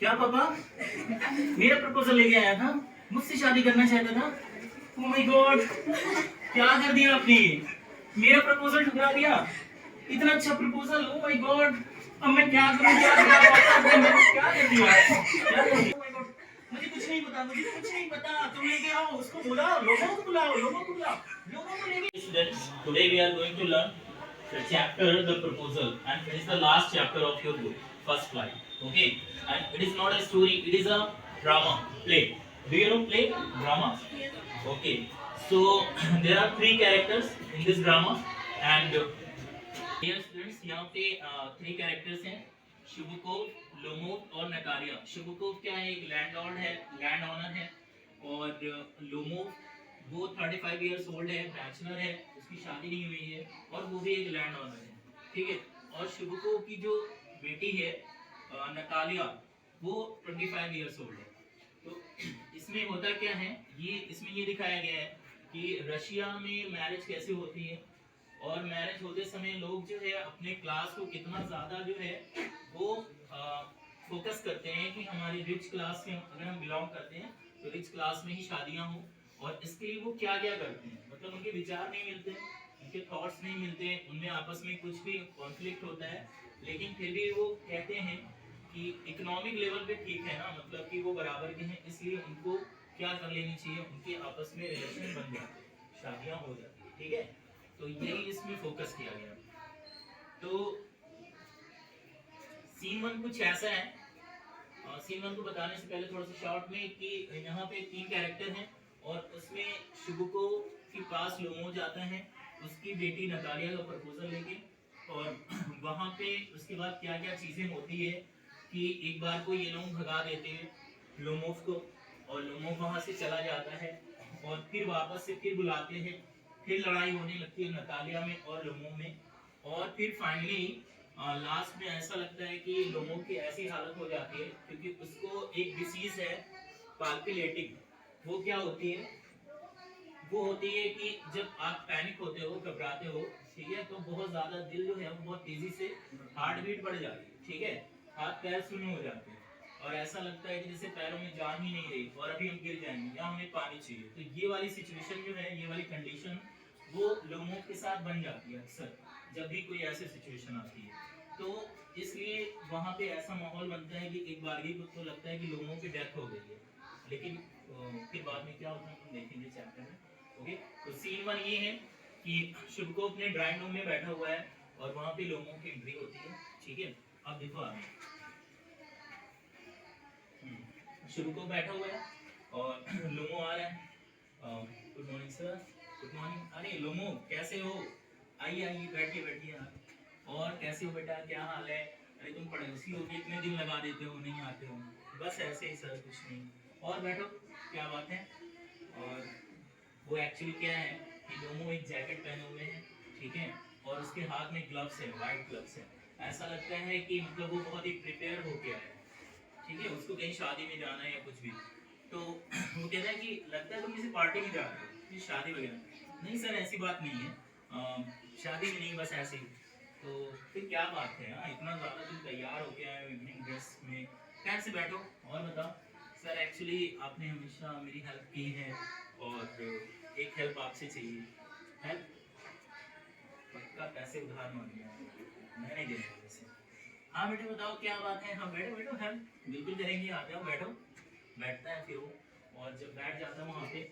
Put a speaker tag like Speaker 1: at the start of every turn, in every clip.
Speaker 1: क्या पापा मेरा प्रपोजल लेके आया था, मुझसे शादी करना चाहता था। ओह माय गॉड, क्या कर दिया आपने, मेरा प्रपोजल ठुकरा दिया। इतना अच्छा प्रपोजल, ओह माय गॉड। अब मैं क्या करूं, क्या करूं, मैंने क्या कर दिया, क्या कर दिया। ओह माय गॉड, मुझे कुछ नहीं पता, मुझे कुछ नहीं पता। तुम लेके आओ, उसको बुलाओ, लोगों को बुलाओ, लोगों को बुलाओ, लोगों को लेके। Students, today we are going to learn the chapter the proposal, and it is the last chapter of your book, first flight. Okay, and it is not a story, it is a drama, play. Do you know play, drama? Okay, so there are three characters in this drama, and dear students, यहाँ पे three characters हैं, शुभकोव, Lomov और Natalia. शुभकोव क्या है, एक landlord है, land owner है, और लोमोव वो 35 इयर्स ओल्ड है, बैचलर है, उसकी शादी नहीं हुई है, और वो भी एक लैंड ऑनर है, ठीक है। और शुभकोव की जो बेटी है नटालिया, वो 25 इयर्स ओल्ड है। तो इसमें होता क्या है, ये इसमें ये दिखाया गया है कि रशिया में मैरिज कैसे होती है, और मैरिज होते समय लोग जो है अपने क्लास को कितना ज़्यादा जो है वो फोकस करते हैं कि हमारी रिच क्लास में अगर हम बिलोंग करते हैं तो रिच क्लास में ही शादियां हों। और इसके लिए वो क्या क्या करते हैं, मतलब उनके विचार नहीं मिलते, उनके थॉट्स नहीं मिलते, उनमें आपस में कुछ भी कॉन्फ्लिक्ट होता है, लेकिन फिर भी वो कहते हैं कि इकोनॉमिक लेवल पे ठीक है ना, मतलब कि वो बराबर के हैं, इसलिए उनको क्या कर लेनी चाहिए, उनके आपस में रिलेशन बन जाते हैं, शादियां हो जाती है, ठीक है। तो यही इसमें फोकस किया गया। तो सीन वन कुछ ऐसा है, सीन वन को बताने से पहले थोड़ा सा शॉर्ट में कि यहाँ पे तीन कैरेक्टर हैं, और उसमें शुभको के पास लोमो जाता है उसकी बेटी नतालिया का प्रपोजल लेके, और वहाँ पे उसके बाद क्या क्या चीजें होती है कि एक बार को ये लोग भगा देते हैं लोमोव को, और लोमोव वहाँ से चला जाता है, और फिर वापस से फिर बुलाते हैं, फिर लड़ाई होने लगती है नतालिया में और लोमोव में, और फिर फाइनली लास्ट में ऐसा लगता है कि लोमोव की ऐसी हालत हो जाती है क्योंकि उसको एक डिसीज है पाल्पिलेटिंग। वो क्या होती है, वो होती है कि जब आप पैनिक होते हो, घबराते हो, ठीक है, तो बहुत ज्यादा दिल जो है वो बहुत तेजी से हार्ट बीट बढ़ जाती है, ठीक है, हाथ पैर शून्य हो जाते हैं, और ऐसा लगता है कि जैसे पैरों में जान ही नहीं रही और अभी हम गिर जाएंगे या हमें पानी चाहिए। तो ये वाली सिचुएशन जो है, ये वाली कंडीशन वो लोगों के साथ बन जाती है अक्सर जब भी कोई ऐसी सिचुएशन आती है। तो इसलिए वहाँ पे ऐसा माहौल बनता है कि एक बार को तो लगता है कि लोगों की डेथ हो गई है, लेकिन फिर बाद में क्या होता है हम देखेंगे चैप्टर में। ओके, तो सीन वन ये है कि शुभको अपने ड्राइंग रूम में बैठा हुआ है और वहाँ पे लोगों की एंट्री होती है, ठीक है। अब देखो आगे, शुभको बैठा हुआ है और लोमो आ रहा है, good morning sir, good morning, अरे लोमो कैसे हो, आइए आइए बैठिए बैठिए आप, और कैसे हो बेटा, क्या हाल है, अरे तुम पड़ोसी हो के इतने दिन लगा देते हो, नहीं आते हो। बस ऐसे ही सर, कुछ नहीं, और बैठो, क्या बात है। और वो एक्चुअली क्या है कि लोमो एक जैकेट पहने हुए हैं, ठीक है, और उसके हाथ में ग्लव्स है, वाइट ग्लव्स है, ऐसा लगता है कि मतलब वो बहुत ही प्रिपेयर होके आया है, ठीक है, उसको कहीं शादी में जाना है या कुछ भी। तो वो कहता है कि लगता है तुम किसी पार्टी में जा रहे हो, शादी वगैरह नहीं सर, ऐसी बात नहीं है, शादी में नहीं, बस ऐसे ही। तो फिर क्या बात है, हाँ इतना ज़्यादा तुम तैयार होके आए हो इवनिंग ड्रेस में, खैर से बैठो और बताओ। सर एक्चुअली आपने हमेशा मेरी हेल्प की है और एक हेल्प आपसे चाहिए। हेल्प? पक्का पैसे उधार मांगे हैं, मैंने देने पैसे। हाँ बेटे बताओ क्या बात है, हाँ बैठो बैठो, हेल्प बिल्कुल करेंगे, आ जाओ बैठो। बैठता है फिर वो, और जब बैठ जाता है वहाँ पे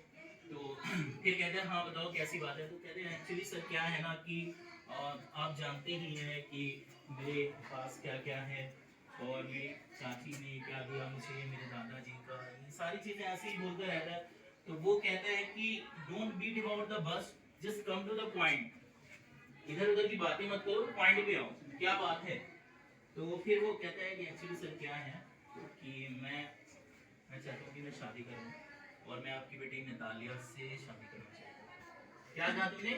Speaker 1: तो फिर कहते हैं हाँ बताओ कैसी बात है। तो कहते हैं एक्चुअली सर क्या है ना कि आप जानते ही हैं कि मेरे पास क्या क्या है, और मेरी चाची ने क्या दिया मुझे, मेरे दादाजी का, ये सारी चीज़ें ऐसे ही बोलते रहता है। तो वो कहता है कि don't beat about the bush, just come to the point, इधर उधर की बातें मत करो, पॉइंट पे आओ, क्या बात है। तो फिर वो कहता है कि एक्चुअली सर क्या है कि मैं चाहता हूँ कि मैं शादी करूँ और मैं आपकी बेटी नतालिया से शादी करना चाहता हूँ। क्या कहा तुमने,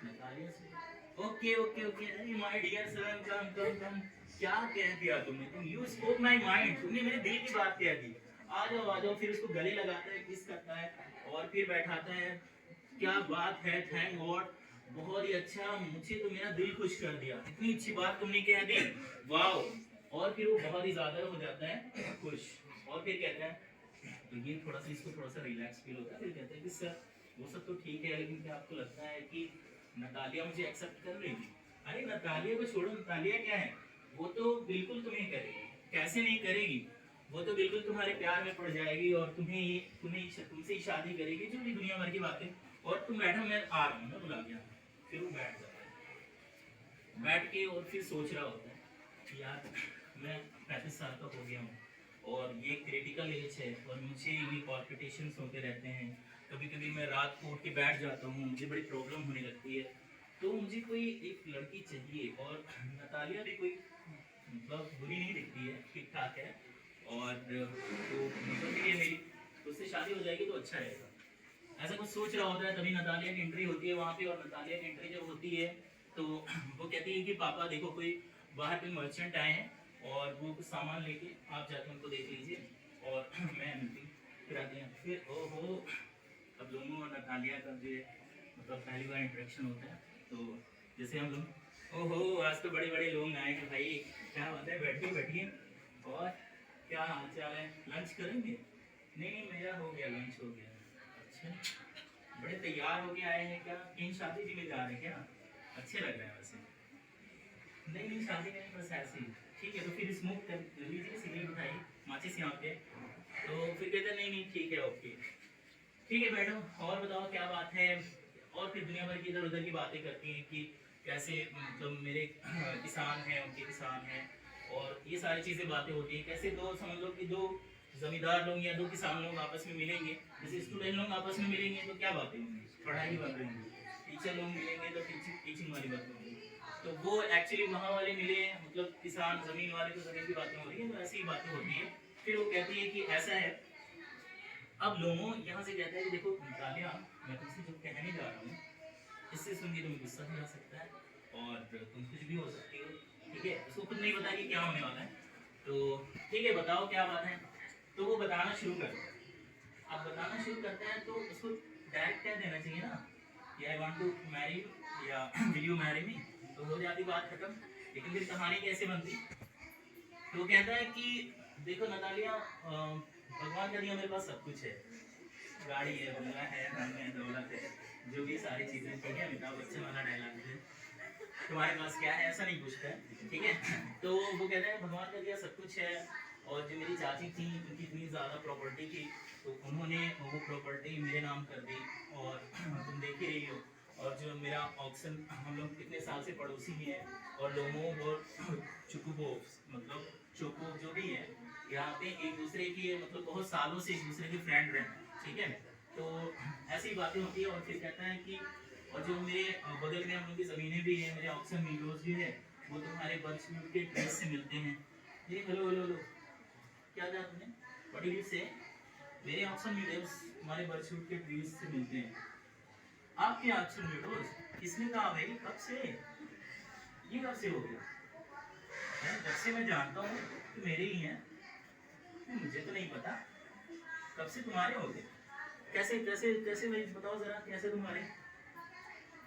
Speaker 1: नतालिया से? ओके ओके ओके, अरे माय डियर सर, कम कम कम, क्या कह दिया तुमने, तुम यू स्पोक माय माइंड, तुमने मेरे दिल की बात कह दी। आ जाओ आ जाओ, फिर उसको गले लगाता है, किस करता है, और फिर बैठाता है। क्या बात है, थैंक गॉड, बहुत ही अच्छा, मुझे तो मेरा दिल खुश कर दिया, इतनी अच्छी बात तुमने कह दी, वाओ। और फिर वो बहुत ही ज़्यादा हो जाता है खुश, और फिर कहता है, तो ये थोड़ा सा इसको थोड़ा सा रिलैक्स फील होता है, फिर कहता है कि सर वो सब तो ठीक है, लेकिन क्या आपको लगता है कि नतालिया मुझे एक्सेप्ट कर लेगी? अरे नतालिया को छोड़ो, नतालिया क्या है, वो तो बिल्कुल तुम्हें करेगी, कैसे नहीं करेगी, वो तो बिल्कुल तुम्हारे प्यार में पड़ जाएगी और तुमसे ही शादी करेगी, जो भी दुनिया भर की बातें। और तुम बैठो, मैं आ रहा हूँ, मैं बुला गया। फिर वो बैठ जाता है, बैठ के और फिर सोच रहा होता है कि यार मैं 35 साल का हो गया हूँ और ये क्रिटिकल एज है और मुझे ये कॉम्पिटिशन्स होते रहते हैं, कभी कभी मैं रात को उठ के बैठ जाता हूँ, मुझे बड़ी प्रॉब्लम होने लगती है, तो मुझे कोई एक लड़की चाहिए। और नतालिया भी कोई मतलब बुरी नहीं दिखती है, ठीक ठाक है, और तो मतलब भी है मेरी, तो उससे शादी हो जाएगी तो अच्छा रहेगा। ऐसा कुछ सोच रहा होता है, तभी नतालिया की एंट्री होती है वहाँ पे। और नतालिया की एंट्री जब होती है तो वो कहती है कि पापा देखो, कोई बाहर कोई मर्चेंट आए हैं और वो कुछ सामान लेके, आप जाके उनको देख लीजिए और मैं मिलती फिर हैं। फिर ओहो, अब लोगों और नतालिया का जो मतलब पहली बार इंटरेक्शन होता है, तो जैसे हम लोग, ओहो आज तो बड़े बड़े लोग आए हैं भाई, क्या बात है, बैठिए बैठिए, और क्या हाल चाल है, लंच करेंगे? नहीं नहीं, मेरा हो गया, लंच हो गया। अच्छा, बड़े तैयार होके आए हैं क्या, कहीं शादी भी में जा रहे हैं क्या? अच्छे लग रहे हैं वैसे। नहीं नहीं, शादी नहीं, बस ऐसे ही। ठीक है, तो फिर स्मोक कर लीजिए, सिगरेट उठाइए, माचिस यहाँ पे। तो फिर कहते हैं नहीं नहीं ठीक है, ओके ठीक है मैडम, और बताओ क्या बात है। और फिर दुनिया भर की इधर उधर की बातें करती हैं कि कैसे मतलब मेरे किसान हैं, उनके किसान हैं, और ये सारी चीज़ें बातें होती हैं। कैसे दो, समझ लो कि दो जमींदार लोग या दो किसान लोग आपस में मिलेंगे, जैसे स्टूडेंट लोग आपस में मिलेंगे तो क्या बातें होंगी, पढ़ाई बात होंगी। टीचर लोग मिलेंगे तो टीचिंग वाली बात होंगी। तो वो एक्चुअली वहाँ वाले मिले हैं, मतलब किसान जमीन वाले, तो जमीन की बातें हो रही है, तो ऐसी ही बातें होती है। फिर वो कहती है कि ऐसा है। अब लोगों यहाँ से कहता है कि देखो तालिया, मैं तुमसे जो कहने जा रहा हूँ, इससे सुन के तुम्हें गुस्सा भी आ सकता है और तुम कुछ भी हो सकती हो, ठीक है। उसको खुद नहीं पता कि क्या होने वाला है, तो ठीक है बताओ क्या बात है। तो वो बताना शुरू करता है। अब बताना शुरू करता है तो उसको डायरेक्ट कह देना चाहिए ना कि I want to marry you या विल यू मैरी मी, तो हो जाती बात खत्म। लेकिन फिर कहानी कैसे बनती, तो वो कहता है कि देखो नतालिया, भगवान का दिया मेरे पास सब कुछ है, गाड़ी है, बंगला है, धन है, दौलत है, जो भी सारी चीजें, ठीक है। अमिताभ बच्चन वाला डायलॉग है, तुम्हारे पास क्या है, ऐसा नहीं पूछता है, ठीक है। तो वो कहता है भगवान का दिया सब कुछ है, और जो मेरी चाची थी उनकी इतनी ज़्यादा प्रॉपर्टी थी, तो उन्होंने वो प्रॉपर्टी मेरे नाम कर दी, और तुम देख ही रही हो। और जो मेरा ऑक्शन, हम लोग कितने साल से पड़ोसी ही हैं, और लोमो और चुकुबो, मतलब चोको जो भी है, यहाँ पे एक दूसरे की मतलब बहुत सालों से एक दूसरे के फ्रेंड रहे, ठीक है। तो ऐसी बातें होती है। और फिर कहता है कि और जो मेरे बगल में हम लोग की ज़मीनें भी हैं, मेरे ऑक्शन वीडियोज भी है, वो तुम्हारे बर्चवुड के ट्रीज से मिलते हैं। ये हेलो हेलो हेलो, क्या कहा तुमने, व्हाट डिड यू से? मेरे ऑक्शन वीडियोज तुम्हारे बर्चवुड के ट्रीज से मिलते हैं। आपके ऑक्शन वीडियोज किसने कहा भाई, कब से, ये कब से हो गया? जब से मैं जानता हूँ कि मेरे ही हैं, मुझे तो नहीं पता कब से तुम्हारे हो गए। कैसे कैसे कैसे भाई बताओ जरा, कैसे तुम्हारे?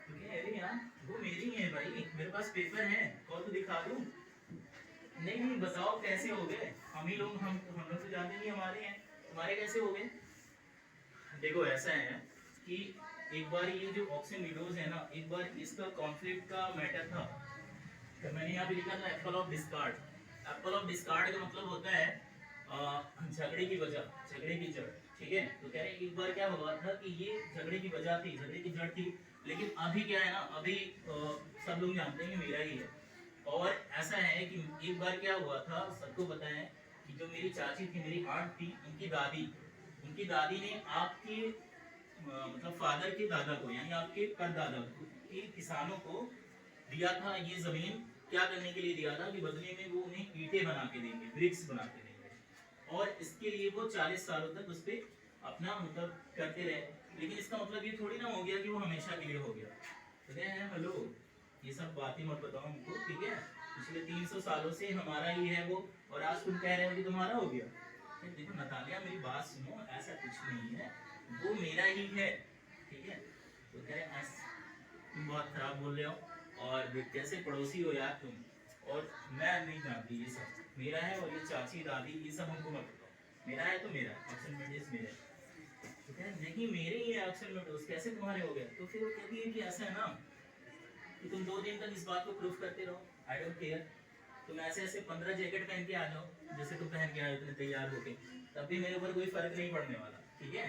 Speaker 1: क्योंकि अरे यार वो मेरी है भाई, मेरे पास पेपर है और तो दिखा दूं। नहीं नहीं बताओ कैसे हो गए, हम ही लोग, हम लोग तो जानते नहीं हमारे हैं, तुम्हारे कैसे हो गए? देखो ऐसा है कि एक बार ये जो ऑक्शन वीडियोस है ना, एक बार इसका कॉन्फ्लिक्ट का मैटर था। तो मैंने यहाँ पे लिखा था Apple of discard. Apple of discard का मतलब होता है झगड़े की वजह, झगड़े की जड़, ठीक है। तो कह रहे हैं एक बार क्या हुआ था कि ये झगड़े की वजह थी, झगड़े की जड़ थी। लेकिन अभी क्या है ना, अभी सब लोग जानते हैं कि मेरा ही है। और ऐसा है कि एक बार क्या हुआ था, सबको पता है कि जो मेरी चाची थी, मेरी आंट थी, उनकी दादी ने आपके मतलब फादर के दादा को, यानी आपके परदादा को, के किसानों को दिया था ये जमीन। क्या करने के लिए दिया था कि बदले में वो उन्हें ईंटें बना के देंगे, ब्रिक्स बना के देंगे, और इसके लिए वो 40 सालों तक उस पर अपना मतलब करते रहे। लेकिन इसका मतलब ये थोड़ी ना हो गया कि वो हमेशा के लिए हो गया। तो हैं हेलो, ये सब बातें मत बताओ हमको, ठीक है। पिछले 300 सालों से हमारा ही है वो, और आज तुम कह रहे हो कि तुम्हारा हो गया। देखो नतालिया मेरी बात सुनो, ऐसा कुछ नहीं है, वो मेरा ही है, ठीक है। तो कह रहे तुम बहुत खराब बोल रहे हो, और कैसे पड़ोसी हो यार तुम, और मैं नहीं जानती ये सब मेरा है, और ये चाची दादी ये सब हमको मत बताओ, मेरा है तो मेरा ऑप्शन वीडियोस मेरे हैं। तो कह नहीं मेरे ही है ऑप्शन वीडियोस, कैसे तुम्हारे हो गए? तो फिर वो कहती है कि ऐसा है ना कि तुम 2 दिन तक इस बात को प्रूफ करते रहो, आई डोंट केयर, तुम ऐसे ऐसे 15 जैकेट पहन के आ जाओ जैसे तुम पहन के आए इतने तैयार होके, तब भी मेरे ऊपर कोई फर्क नहीं पड़ने वाला, ठीक है?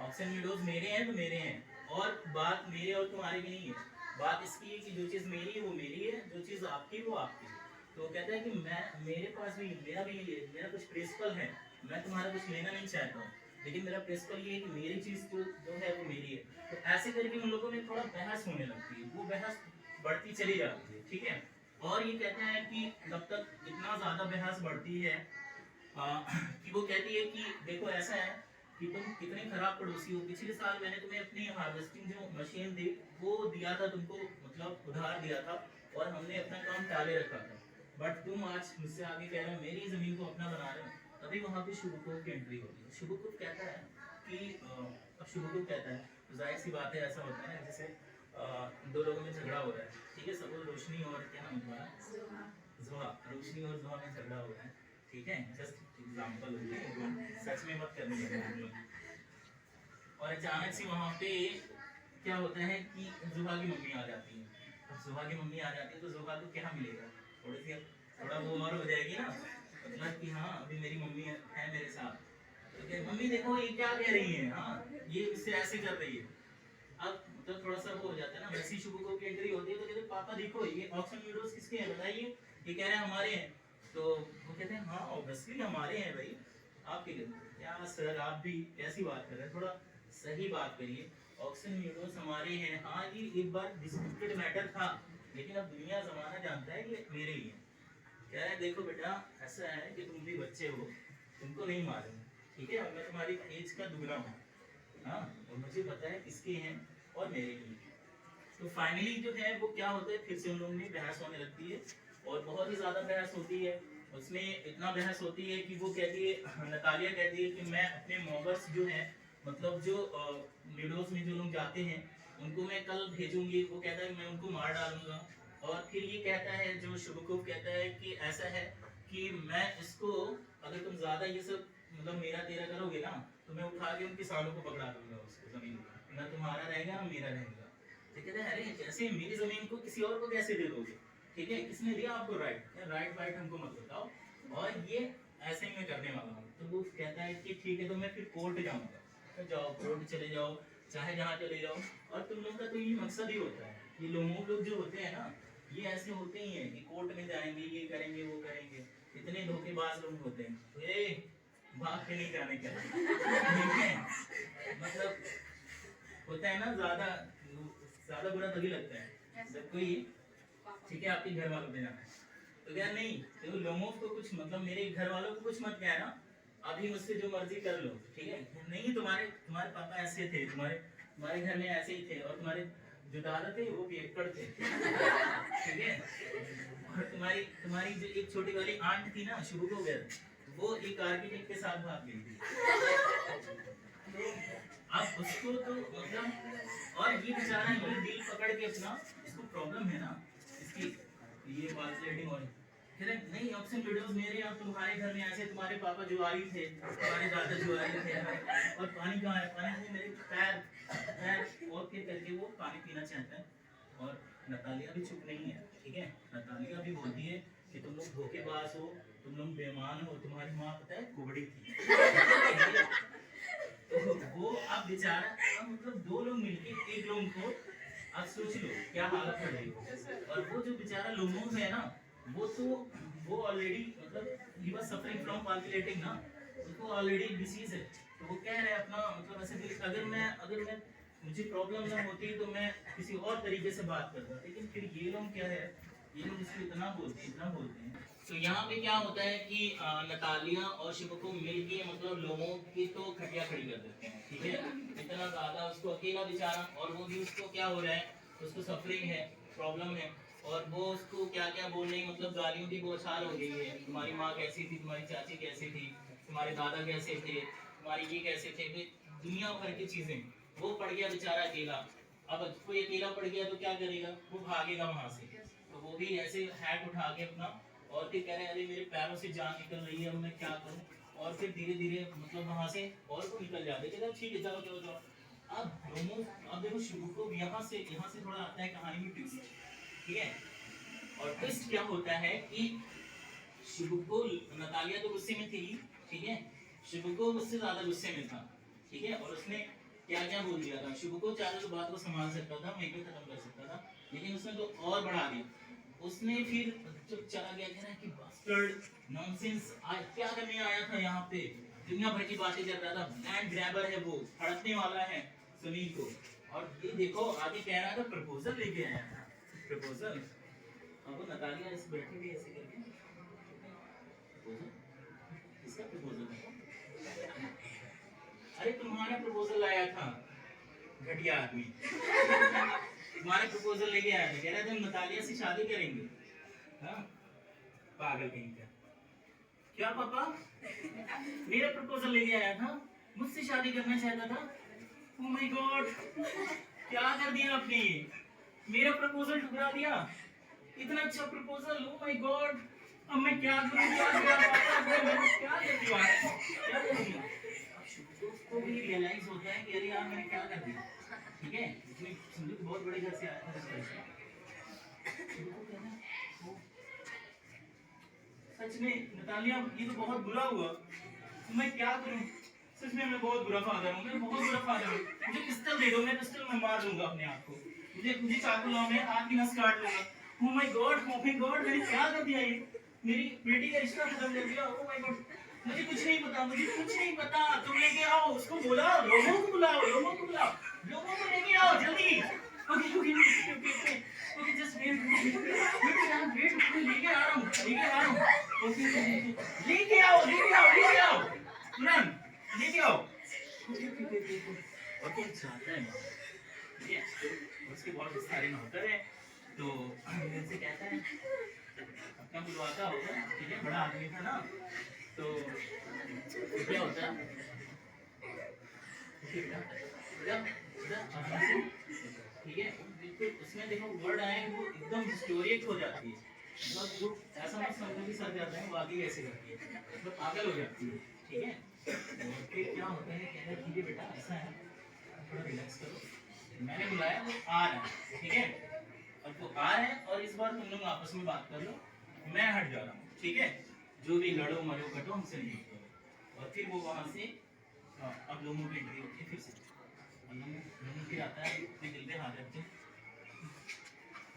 Speaker 1: ऑप्शन वीडियोस मेरे हैं तो मेरे हैं, और बात मेरे और तुम्हारे की नहीं है, बात इसकी है कि जो चीज़ मेरी है वो मेरी है, जो चीज़ आपकी वो आपकी है। तो वो कहता है कि मैं मेरे पास भी मेरा भी मेरा कुछ प्रिंसिपल है, मैं तुम्हारा कुछ लेना नहीं चाहता हूँ, लेकिन मेरा प्रिंसिपल ये है कि मेरी चीज़ जो है वो मेरी है। तो ऐसे करके उन लोगों में थोड़ा बहस होने लगती है, वो बहस बढ़ती चली जाती है, ठीक है? और ये कहता है कि जब तक इतना ज़्यादा बहस बढ़ती है कि वो कहती है कि देखो ऐसा है कि तुम कितने खराब पड़ोसी हो, पिछले साल मैंने तुम्हें अपनी हार्वेस्टिंग जो मशीन थी वो दिया था तुमको, मतलब उधार दिया था, और हमने अपना काम टाले रखा था, बट तुम आज मुझसे आगे कह रहे हो मेरी ज़मीन को अपना बना रहे हो। तभी वहाँ पे शुभकुप की एंट्री होती है। शुभकुप कहता है कि अब शुभकुप कहता है, तो जाहिर सी बात है ऐसा होता है ना, जैसे दो लोगों में झगड़ा हो रहा है, ठीक है? सपोज रोशनी और क्या नाम तुम्हारा, जोहा, रोशनी और जोहा में झगड़ा हो रहा है, ठीक है? जस्ट एग्जांपल हो गया, सच में मत करने लगे। और अचानक से वहाँ पे क्या होता है कि जोहा की मम्मी आ जाती है। अब जोहा की मम्मी आ जाती है तो जोहा को क्या मिलेगा, थोड़ा वो और हो जाएगी ना, मतलब कि हाँ अभी मेरी मम्मी है मेरे साथ, तो क्या मम्मी देखो ये क्या कह रही है, हाँ ये इससे ऐसे कर रही है। अब मतलब थोड़ा सा वो हो जाता है ना, वैसी शुभको की एंट्री होती है तो कहते हैं पापा देखो ये ऑप्शन वीडियोस किसके हैं बताइए, ये कह रहे हैं हमारे हैं, तो वो कहते हैं हाँ ऑब्वियसली हमारे हैं भाई, आपके क्या सर आप भी कैसी बात कर रहे हैं, थोड़ा सही बात करिए, ऑप्शन वीडियोस हमारे हैं, हाँ ये एक बार डिस्प्यूटेड मैटर था, लेकिन अब दुनिया जमाना जानता है कि मेरे ही है। कह रहे हैं देखो बेटा ऐसा है कि तुम भी बच्चे हो, तुमको नहीं मालूम, ठीक है? और मैं तुम्हारी एज का दुगना हूँ, हाँ, और मुझे पता है किसके हैं और मेरे ही। तो फाइनली जो है वो क्या होता है, फिर से उन लोगों में बहस होने लगती है, और बहुत ही ज़्यादा बहस होती है। उसमें इतना बहस होती है कि वो कहती है, नतालिया कहती है कि मैं अपने मॉबर्स जो है, मतलब जो वीडियोस में जो लोग जाते हैं उनको मैं कल भेजूंगी, वो कहता है मैं उनको मार डालूंगा। और फिर ये कहता है जो शुभकुप कहता है कि ऐसा है कि मैं इसको, अगर तुम ज़्यादा ये सब मतलब मेरा तेरा करोगे ना, तो मैं उठा के उन किसानों को पकड़ा दूंगा, उसको जमीन को, ना तुम्हारा रहेगा ना मेरा रहेगा। तो कहते हैं अरे कैसे मेरी जमीन को किसी और को कैसे दे दोगे, ठीक है? किसने दिया आपको राइट? राइट वाइट हमको मत बताओ, और ये ऐसे ही मैं करने वाला हूँ। तो वो कहता है कि ठीक है तो मैं फिर कोर्ट जाऊँगा। तो जाओ कोर्ट चले जाओ, चाहे जहाँ चले जाओ, और तुम लोग का तो ये मकसद ही होता है, ये लोग जो होते हैं ना ये ऐसे होते ही हैं कि कोर्ट में जाएंगे ये करेंगे वो करेंगे, इतने धोखेबाज लोग होते हैं। तो ये भाग के नहीं जाने का ठीक है, मतलब होता है ना, ज्यादा ज्यादा बुरा तभी लगता है जब कोई, ठीक है, आपके घर वालों पे जाना है तो क्या नहीं, तो लोगों को कुछ मतलब मेरे घर वालों को कुछ मत कहना, अभी मुझसे जो मर्जी कर लो, ठीक है? नहीं तुम्हारे तुम्हारे पापा ऐसे थे, तुम्हारे तुम्हारे घर में ऐसे ही थे, और तुम्हारे जो दादा थे वो पियक्कड़ थे ठीक है? और तुम्हारी तुम्हारी जो एक छोटी वाली आंट थी ना शुरू हो गया, वो एक आर्किटेक्ट के साथ भाग गई थी। तो अब उसको तो मतलब, और ये बेचारा ये दिल पकड़ के अपना, इसको प्रॉब्लम है ना इसकी, ये ट्रांसलेटिंग और कह रहे नहीं ऑप्शन वीडियोस मेरे और तुम्हारे घर में ऐसे, तुम्हारे पापा जुआरी थे, तुम्हारे दादा जुआरी थे, और पानी कहाँ है, पानी वो मेरे पैर पैर, और फिर करके वो पानी पीना चाहता है। और नतालिया भी चुप नहीं है, ठीक है? नतालिया भी बोलती है कि तुम लोग धोखेबाज हो, तुम लोग बेईमान हो, तुम्हारी माँ पता है कुबड़ी थी तो वो अब बेचारा, अब मतलब दो लोग मिलके एक लोग को, अब सोच लो क्या हालत हो रही हो। और वो जो बेचारा लोगों है ना, वो तो वो ऑलरेडी मतलब ही वाज सफरिंग फ्रॉम पाल्पिटेटिंग ना, उसको ऑलरेडी डिसीज है। तो वो कह रहे हैं अपना मतलब ऐसे दिल, अगर मैं मुझे प्रॉब्लम ना होती तो मैं किसी और तरीके से बात करता, लेकिन फिर ये लोग क्या है, ये लोग इसको इतना बोलते हैं। तो यहाँ पे क्या होता है कि नतालिया और शिव को मिलके मतलब लोगों की तो खटिया खड़ी कर देते हैं, ठीक है? इतना ज्यादा उसको अकेला बेचारा, और वो भी उसको क्या हो रहा है, उसको सफरिंग है, प्रॉब्लम है, और वो उसको क्या क्या बोल रही, मतलब गालियों की बौछार हो गई है, तुम्हारी माँ कैसी थी, तुम्हारी चाची कैसी थी, तुम्हारे दादा कैसे थे, तुम्हारे ये कैसे थे, दुनिया भर की चीजें। वो पड़ गया बेचारा अकेला। अब कोई अकेला पड़ गया तो क्या करेगा, वो भागेगा वहां से, तो वो भी ऐसे हैट उठा के अपना, और फिर कह रहे हैं अरे मेरे पैरों से जान निकल रही है, अब मैं क्या करूं। और फिर धीरे धीरे मतलब वहां से और को निकल जाते, कहते हैं ठीक है जाओ जाओ जाओ। अब देखो शुरू को यहाँ से थोड़ा आता है कहानी में ट्विस्ट, ठीक है। और ट्विस्ट क्या होता है कि शिबू को, नतालिया तो गुस्से में थी, ठीक है, शिबू को उससे ज्यादा गुस्से में था, ठीक है। और उसने क्या क्या बोल दिया था, शिबू को चाहे तो बात को संभाल सकता था, वहीं पे खत्म कर सकता था, लेकिन उसने तो और बढ़ा दिया। उसने फिर जब चला गया कह रहा है कि बास्टर्ड नॉनसेंस, आज क्या करने आया था यहाँ पे, दुनिया भर की बातें कर रहा था, लैंड ग्रैबर है वो, हड़पने वाला है सुनील को। और ये देखो आगे कह रहा था प्रपोजल लेके आया था, प्रपोजल। अब वो नतालिया इस बैठी हुई ऐसे करके, इसका प्रपोजल है, अरे तुम्हारा प्रपोजल लाया था घटिया आदमी, तुम्हारा प्रपोजल लेके आया था, कह रहा था हम नतालिया से शादी करेंगे। हाँ पागल कहीं का, क्या पापा मेरा प्रपोजल लेके आया था, मुझसे शादी करना चाहता था। ओह माय गॉड, क्या कर दिया आपने, मेरा प्रपोजल ठुकरा दिया, इतना अच्छा प्रपोजल, ओह माय गॉड। अब मैं क्या करूं, क्या क्या कर दिया, क्या कर दिया। अब शुभ्रा को भी रियलाइज होता है कि अरे यार मैंने क्या कर दिया, ठीक है। इसमें संदीप बहुत बड़े घर से आया था इस वजह से। शुभ्रा को कहना, "ओ, सच में नतालिया ये तो बहुत बुरा हुआ, मैं क्या करूं, सच में मैं बहुत बुरा फादर हूँ, मैं बहुत बुरा फादर हूँ, मुझे पिस्टल दे दो, मैं पिस्टल में मार दूंगा अपने आप को, मुझे चाकू लाओ, मैं हाथ की नस काट लूंगा। ओह माय गॉड मैंने क्या कर दिया, ये मेरी बेटी का रिश्ता खत्म कर दिया। ओह माय गॉड, मुझे कुछ नहीं पता, मुझे कुछ नहीं पता, तुम लेके आओ उसको, बुलाओ लोगों को, बुलाओ लोगों को, बुलाओ लोगों को, लेके आओ जल्दी। Okay okay okay okay just wait लेके आ रहा हूँ, लेके आ रहा हूँ। ओके लेके आओ, लेके आओ, लेके आओ तुरंत, लेके आओ। ओके जाता है, ठीक है। उसके बहुत सारे नौकर हैं, तो मेरे से कहता है अपना बुलवाता होगा, ठीक है, बड़ा आदमी था ना, तो क्या होता है, ठीक है, बिल्कुल उसमें देखो वर्ड आए वो एकदम हिस्टोरिक हो जाती है, मतलब वो ऐसा मत समझो कि सर जाता है वो आगे कैसे करती है, मतलब पागल हो जाती है, ठीक है। और फिर क्या होता है, कहता है ठीक है बेटा ऐसा है, थोड़ा रिलैक्स करो, मैंने बुलाया वो आ रहा है, ठीक है, और वो आ रहा है, और इस बार तुम लोग आपस में बात कर लो, मैं हट जा रहा हूँ, ठीक है, जो भी लड़ो मरो कटो हमसे नहीं करो। और फिर वो वहां से अब लोगों की एंट्री होती है फिर से, और लोगों फिर आता है अपने दिल पे हाथ रख के,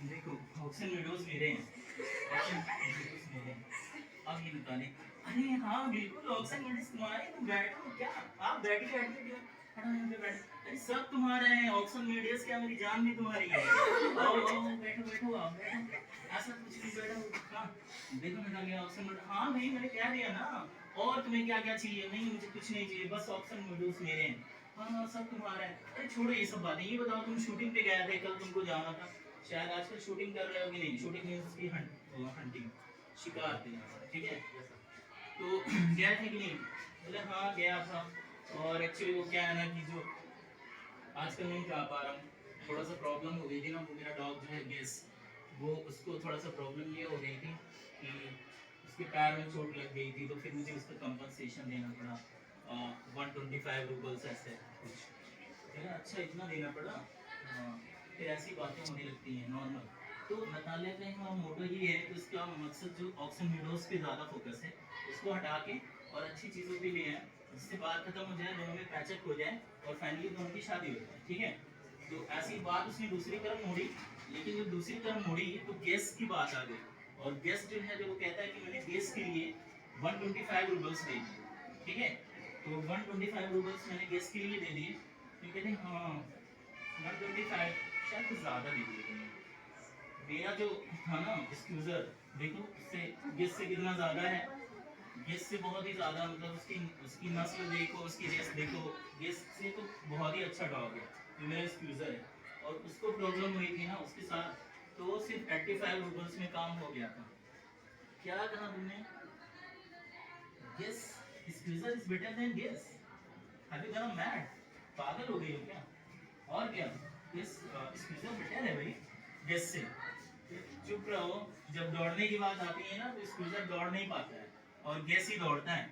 Speaker 1: देखो ऑप्शन वीडियोस मेरे हैं, ऑप्शन वीडियोस मेरे हैं, अब ये निकाले, अरे हाँ बिल्कुल ऑप्शन वीडियोस तुम्हारे, तुम बैठो क्या, आप बैठे बैठे क्या, हटो यहाँ पे बैठो, अरे सब तुम्हारे हैं ऑप्शन वीडियोस, क्या मेरी जान भी तुम्हारी है, आओ आओ बैठो बैठो आप बैठो, ऐसा कुछ नहीं, बैठो। हाँ देखो निकल गया ऑप्शन वीडियो, हाँ भाई मैंने कह दिया ना, और तुम्हें क्या क्या चाहिए, नहीं मुझे कुछ नहीं चाहिए, बस ऑप्शन वीडियोस मेरे हैं, हाँ हाँ सब तुम्हारा है। अरे छोड़ो ये सब बातें, ये बताओ तुम शूटिंग पे गए थे कल, तुमको जाना था, शायद आजकल शूटिंग कर रहे हो कि नहीं, शूटिंग मींस की हंटिंग, शिकार पे, ठीक है, तो गया थे कि नहीं, बोले हाँ गया था, और एक्चुअली वो क्या है ना कि जो आजकल नहीं जा पा रहा हूँ, थोड़ा सा प्रॉब्लम हो गई थी ना, वो मेरा डॉग जो है गेस, वो उसको थोड़ा सा प्रॉब्लम ये हो गई थी कि उसके पैर में चोट लग गई थी, तो फिर मुझे उसका कंपनसेशन देना पड़ा, 125 रूपल्स ऐसे कुछ, फिर अच्छा इतना देना पड़ा। फिर ऐसी बातें होने लगती हैं नॉर्मल। तो नतालिया का यहाँ मोटो ही है कि उसका मकसद जो ऑक्सन वीडियोस पे ज़्यादा फोकस है, उसको हटा के और अच्छी चीज़ों पे ले आए, जिससे बात खत्म हो जाए, दोनों में पैचअप हो जाए, और फाइनली दोनों की शादी हो जाए, ठीक है। तो ऐसी बात उसने दूसरी तरफ मोड़ी, लेकिन जब दूसरी तरफ मोड़ी तो गेस की बात आ गई, और गेस जो है, जो वो कहता है कि मैंने गेस के लिए 125 रूबल्स दे दिए, ठीक है, तो 125 रूबल्स मैंने गेस के लिए दे दिए, तो कहते हैं हाँ 125 शायद कुछ ज़्यादा दे दिए तुमने, मेरा जो था ना एक्सक्यूज़र, देखो उससे गेस से कितना ज़्यादा है, गेस से बहुत ही ज़्यादा, मतलब उसकी उसकी नस्ल देखो, उसकी रेस देखो, गेस से तो बहुत ही अच्छा डॉग है, जो मेरा एक्सक्यूज़र है, और उसको प्रॉब्लम हुई थी ना उसके साथ, तो सिर्फ 85 रूबल्स में काम हो गया था। क्या कहा तुमने, guess excuser is better than guess, have you gone mad, पागल हो गई हो क्या, और क्या, गेस एक्सक्यूज़र बेटर है भाई गेस से, चुप रहो। जब दौड़ने की बात आती है ना तो स्क्विजर दौड़ नहीं पाता है और गेस ही दौड़ता है।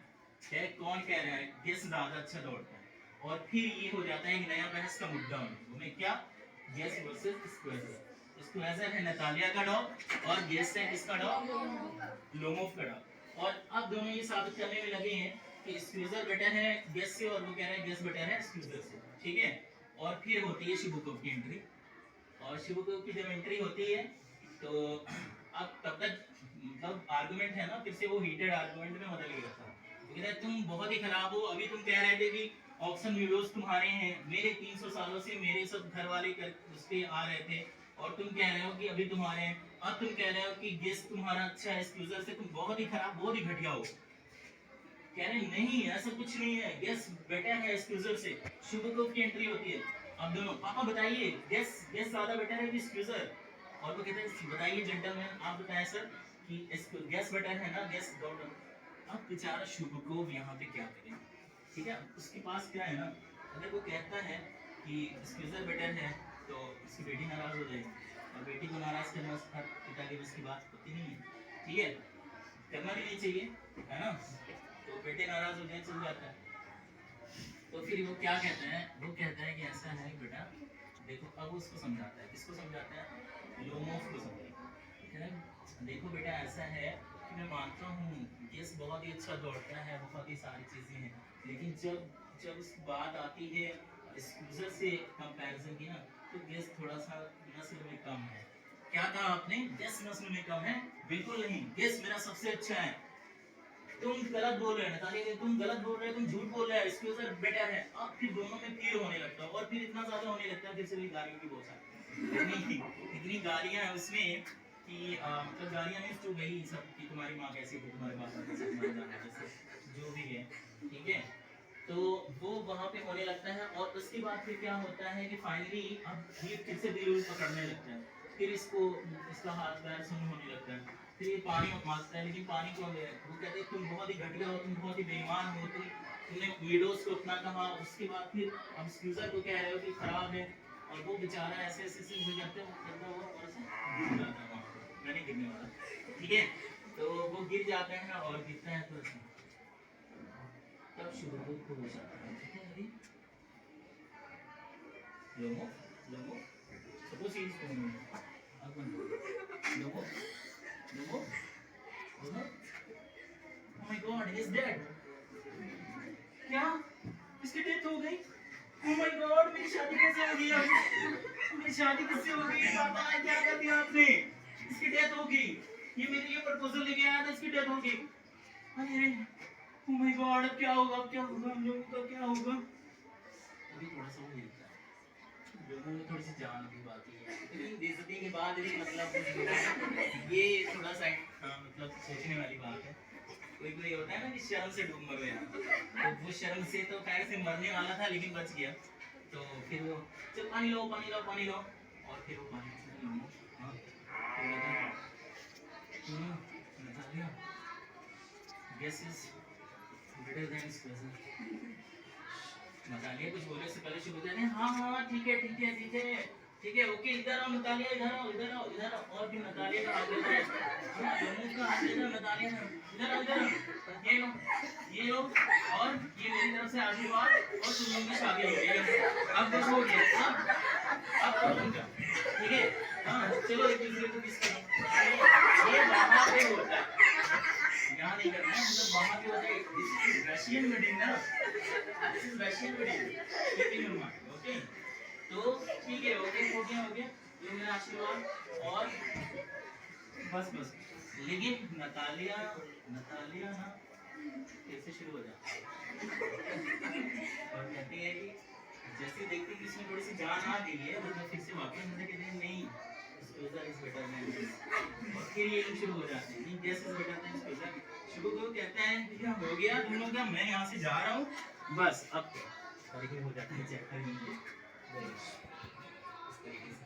Speaker 1: क्या कौन कह रहा है गेस ज्यादा अच्छा दौड़ता है। और फिर ये हो जाता है एक नया बहस का मुद्दा उन्हें क्या गेस वर्सेस स्क्विजर। स्क्विजर है नतालिया का डॉग और गेस है किसका डॉग लोमोव का डॉग। और अब दोनों ये साबित करने में लगे हैं कि स्क्विजर बेटर है गेस से और वो कह रहे हैं गेस बेटर है स्क्विजर से। ठीक है। और फिर होती है शिबुकोव की एंट्री। और शिबुकोव की जब एंट्री होती है तो अब तब तक मतलब आर्गुमेंट है ना फिर से वो हीटेड आर्गुमेंट में बदल गया था। कहता है तुम बहुत ही खराब हो। अभी तुम कह रहे थे कि ऑप्शन वीडियोस तुम्हारे हैं मेरे 300 सालों से मेरे सब घर वाले कर उस पे आ रहे थे और तुम कह रहे हो कि अभी तुम्हारे हैं। अब तुम कह रहे हो कि गेस तुम्हारा अच्छा है स्क्यूजर से। तुम बहुत ही खराब बहुत ही घटिया हो। कह रहे नहीं ऐसा कुछ नहीं है गेस बेटर है स्क्यूजर से। शिबुकोव की एंट्री होती है। अब दोनों पापा बताइए गेस गेस ज्यादा बेटर है कि स्क्यूजर। और वो कहते हैं बताइए जेंटलमैन आप बताएं सर कि गैस बेटर है ना गैस डॉट। अब बेचारा शुभकोव यहाँ पे क्या करे। ठीक है उसके पास क्या है ना अगर वो कहता है कि स्क्विजर बेटर है तो उसकी बेटी नाराज हो जाएगी और बेटी को नाराज करना उसका पिता की उसकी बात होती नहीं है। ठीक है करना भी नहीं चाहिए है ना। तो बेटे नाराज हो जाए चल जाता है। तो फिर वो क्या कहते हैं वो कहता है कि ऐसा है बेटा देखो। अब उसको समझाता है किसको समझाता है लोमोव को समझाता है। देखो बेटा ऐसा है कि मैं मानता हूँ गेस बहुत ही अच्छा दौड़ता है बहुत ही सारी चीज़ें हैं लेकिन जब जब उस बात आती है स्क्विजर से कंपैरिजन की ना तो गेस थोड़ा सा नस्ल में कम है। क्या कहा आपने गेस नस्ल में कम है। बिल्कुल नहीं गेस मेरा सबसे अच्छा है। तुम गलत बोल रहे हैं तुम गलत बोल रहे हो तुम झूठ बोल रहे हो स्क्विजर बेटर है। अब फिर दोनों में फिर होने लगता है और फिर इतना ज्यादा होने लगता है फिर से भी गालियों की बहुत इतनी गालियां है उसमें कि मतलब गालियां मीन्स जो गई सब कि तुम्हारी माँ कैसी थी तुम्हारे पापा कैसे तुम्हारे दादा कैसे जो भी है। ठीक है तो वो वहां पे होने लगता है और उसके बाद फिर क्या होता है कि फाइनली अब ये फिर से दिल पकड़ने लगता है। फिर इसको इसका हाथ पैर सुन्न होने लगता है। फिर ये पानी मांगता है लेकिन पानी कौन दे रहा है। वो कहते हैं तुम बहुत ही घटिया हो तुम बहुत ही बेईमान हो तुमने विडोज को अपना कहा। उसके बाद फिर अब स्क्यूजर को कह रहे हो कि खराब है और वो बेचारा ऐसे ऐसे चीजें करते करता हुआ और से गिर जाता है वहां पे। मैं नहीं गिरने वाला। ठीक है तो वो गिर जाता है ना और गिरता है तो तब शुरू को हो जाता है। ठीक है अभी लोगों लोगों सपोज इज कौन है अब लोगों लोगों लोगों oh my God he is dead. क्या इसकी डेथ हो गई। ओह माय गॉड मेरी शादी कैसे हो गई। मेरी शादी किससे हो गई पापा क्या कर दिया आपने। इसकी डेथ हो गई। ये मेरे लिए प्रपोजल लेके आया था इसकी डेथ हो गई। अरे ओह माय गॉड अब क्या होगा हम लोगों का क्या होगा। अभी थोड़ा सा वो मिलता है लोगों में थोड़ी सी जान भी बात है लेकिन बेइज्जती के बाद भी मतलब ये थोड़ा सा मतलब सोचने वाली बात है। कोई कोई होता है ना कि शर्म से डूब मर गया तो वो शर्म से तो खैर से मरने वाला था लेकिन बच गया। तो फिर वो चल पानी लो पानी लो पानी लो और फिर वो पानी guess is better than squeezer. Natalia कुछ बोले से पहले शुरू करते हैं हाँ हाँ ठीक है ठीक है ठीक है ठीक है ओके इधर आओ नतालिया इधर आओ इधर आओ इधर आओ। और फिर नतालिया का हाथ लेता है दोनों का हाथ लेता है नतालिया इधर आओ इधर आओ ये लो और ये मेरी तरफ से आशीर्वाद और तुम लोगों की शादी हो गई। अब बस हो गया अब कर दूंगा। ठीक है हाँ चलो एक दूसरे को किस करो। ये वहां पे होता है यहाँ नहीं करना है मतलब वहां पे होता है रशियन वेडिंग ना रशियन वेडिंग ओके। तो ठीक है ओके हो गया ये मेरा आशीर्वाद और बस बस। लेकिन नतालिया नतालिया ना फिर से शुरू हो जाता है और कहती है कि जैसे देखती कि इसमें थोड़ी सी जान आ गई है तो फिर से वापस मुझे कहते हैं नहीं स्क्विजर इज बेटर देन और फिर ये शुरू हो जाते हैं नहीं गेस इज बेटर देन स्क्विजर। शुरू को कहता है ठीक है हो गया तुम लोग का मैं यहाँ से जा रहा हूँ बस अब तरीके हो जाता है चेक करेंगे इस तरीके से।